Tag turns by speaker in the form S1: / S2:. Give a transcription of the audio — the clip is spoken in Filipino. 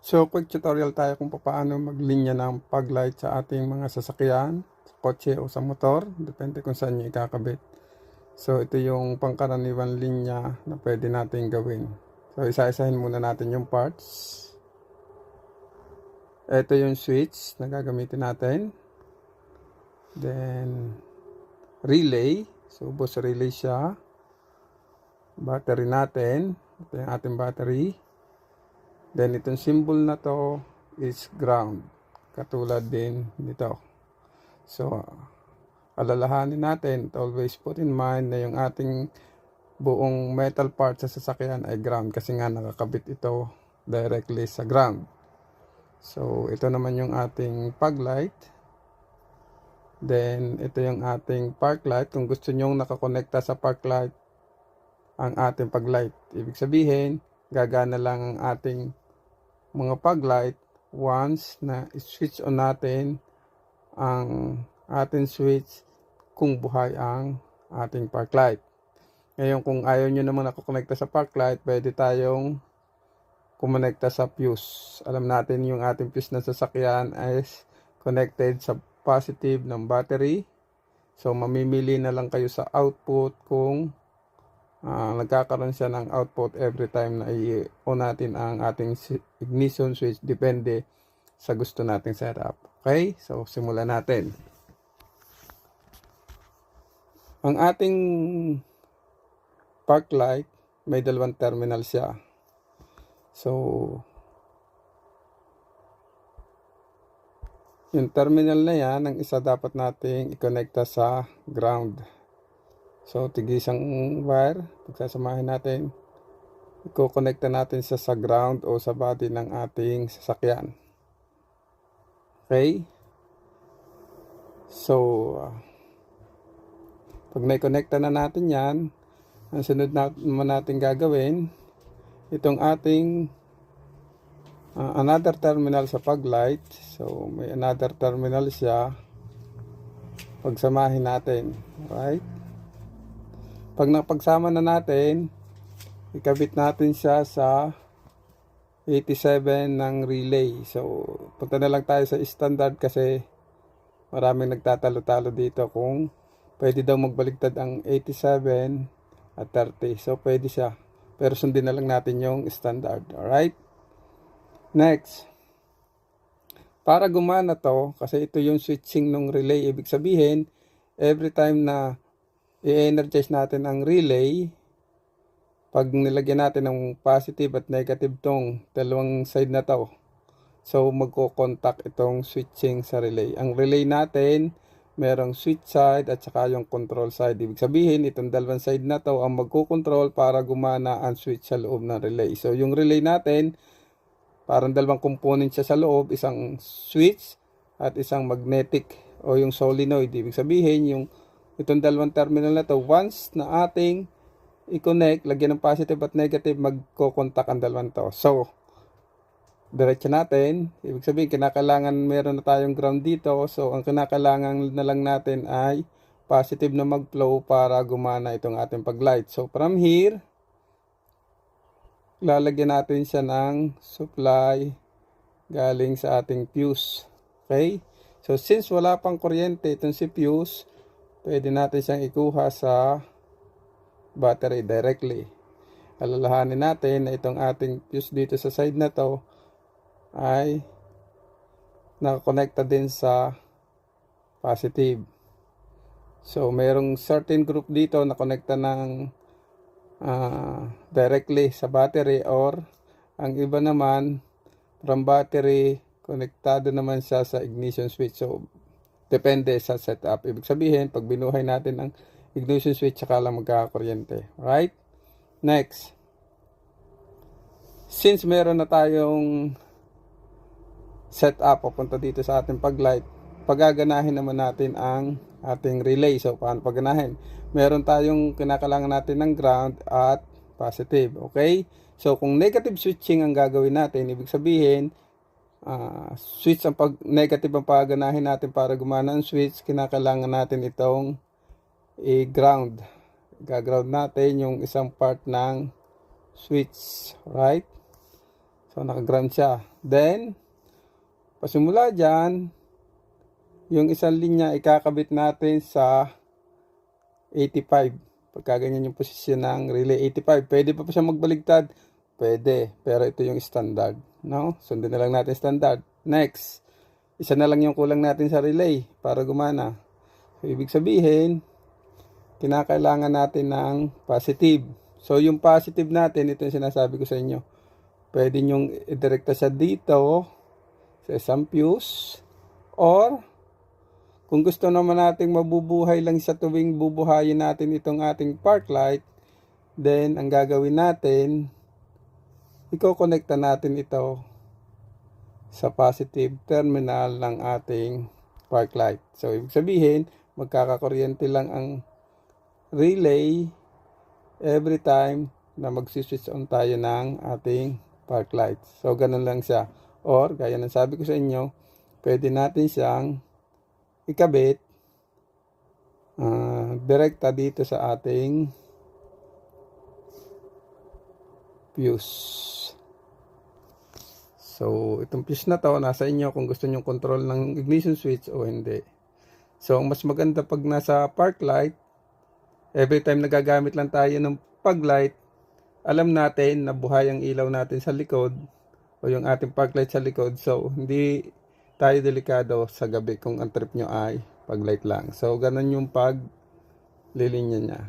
S1: So, quick tutorial tayo kung paano maglinya ng pag light sa ating mga sasakyan, sa kotse o sa motor. Depende kung saan nyo ikakabit. So, ito yung pangkaraniwan linya na pwede natin gawin. So, isa-isahin muna natin yung parts. Ito yung switch na gagamitin natin. Then, relay. So, bus relay siya. Battery natin. Ito yung ating battery. Then, itong symbol na to is ground. Katulad din nito. So, alalahanin natin, always put in mind na yung ating buong metal part sa sasakyan ay ground kasi nga nakakabit ito directly sa ground. So, ito naman yung ating fog light. Then, ito yung ating park light. Kung gusto nyong nakakonekta sa park light ang ating fog light, ibig sabihin, gagana lang ang ating mga fog light once na switch on natin ang ating switch kung buhay ang ating park light. Ngayon, kung ayaw nyo naman nakakonekta sa park light, pwede tayong kumonekta sa fuse. Alam natin yung ating fuse ng sasakyan is connected sa positive ng battery. So, mamimili na lang kayo sa output kung nagkakaroon siya ng output every time na i-on natin ang ating ignition switch. Depende sa gusto nating setup. Okay? So, simulan natin. Ang ating park light, may dalawang terminal siya. So, yung terminal na yan, ang isa dapat nating i-connecta sa ground. So, tig-isang wire, pagsasamahin natin, i-connecta natin siya sa ground o sa body ng ating sasakyan. Okay? So, pag na-connecta na natin yan, ang sunod naman natin gagawin, itong ating another terminal sa fog light. So, may another terminal siya. Pagsamahin natin. Right? Pag napagsama na natin, ikabit natin siya sa 87 ng relay. So, punta na lang tayo sa standard kasi maraming nagtatalo-talo dito kung pwede daw magbaligtad ang 87 at 30. So, pwede siya. Pero sundin na lang natin yung standard. Alright? Next. Para gumana to, kasi ito yung switching ng relay. Ibig sabihin, every time na i-energize natin ang relay, pag nilagyan natin ng positive at negative tong dalawang side na to, so magko-contact itong switching sa relay. Ang relay natin, merong switch side at saka yung control side. Ibig sabihin, itong dalawang side na to ang magko-control para gumana ang switch sa loob ng relay. So yung relay natin, parang dalawang component siya sa loob, isang switch at isang magnetic o yung solenoid. Ibig sabihin, yung itong dalawang terminal na to, once na ating i-connect, lagyan ng positive at negative, magko-contact ang dalawang to. So, diretso natin. Ibig sabihin, kinakailangan meron na tayong ground dito. So, ang kinakailangan na lang natin ay positive na mag-flow para gumana itong ating pag-light. So, from here, lalagyan natin siya ng supply galing sa ating fuse. Okay? So, since wala pang kuryente itong si fuse, pwede natin siyang ikuha sa battery directly. Alalahanin natin na itong ating fuse dito sa side na to ay nakakonekta din sa positive. So, mayroong certain group dito na konekta ng directly sa battery, or ang iba naman from battery, konektado naman siya sa ignition switch. So, depende sa setup. Ibig sabihin, pag binuhay natin ang ignition switch, saka lang magkakakuryente. Right? Next. Since meron na tayong setup papunta dito sa ating pag-light, pagaganahin naman natin ang ating relay. So, paano paganahin? Meron tayong kinakailangan natin ng ground at positive. Okay? So, kung negative switching ang gagawin natin, ibig sabihin, switch ang negative ang paganahin natin para gumana ang switch, kinakailangan natin itong i-ground. Gaground natin yung isang part ng switch. Right? So, naka-ground siya. Then, pasimula dyan, yung isang linya ikakabit natin sa 85. Pagka ganyan yung posisyon ng relay 85. Pwede pa siya magbaligtad? Pwede. Pero ito yung standard. No? Sundin na lang natin standard. Next. Isa na lang yung kulang natin sa relay para gumana. So, ibig sabihin, kinakailangan natin ng positive. So, yung positive natin, ito yung sinasabi ko sa inyo. Pwede nyong idirekta siya dito sa isang fuse. Or, kung gusto naman nating mabubuhay lang sa tuwing bubuhayin natin itong ating park light, then, ang gagawin natin, i-connecta natin ito sa positive terminal ng ating park light. So, ibig sabihin, magkakakuryente lang ang relay every time na mag-switch on tayo ng ating park light. So, ganun lang siya. Or, gaya ng sabi ko sa inyo, pwede natin siyang ikabit direkta dito sa ating fuse. So, itong fuse na to, nasa inyo kung gusto nyo control ng ignition switch o hindi. So, ang mas maganda pag nasa park light, every time nagagamit lang tayo ng pag light, alam natin na buhay ang ilaw natin sa likod o yung ating park light sa likod. So, hindi tayo delikado sa gabi kung ang trip nyo ay pag light lang. So, ganun yung paglilinya niya.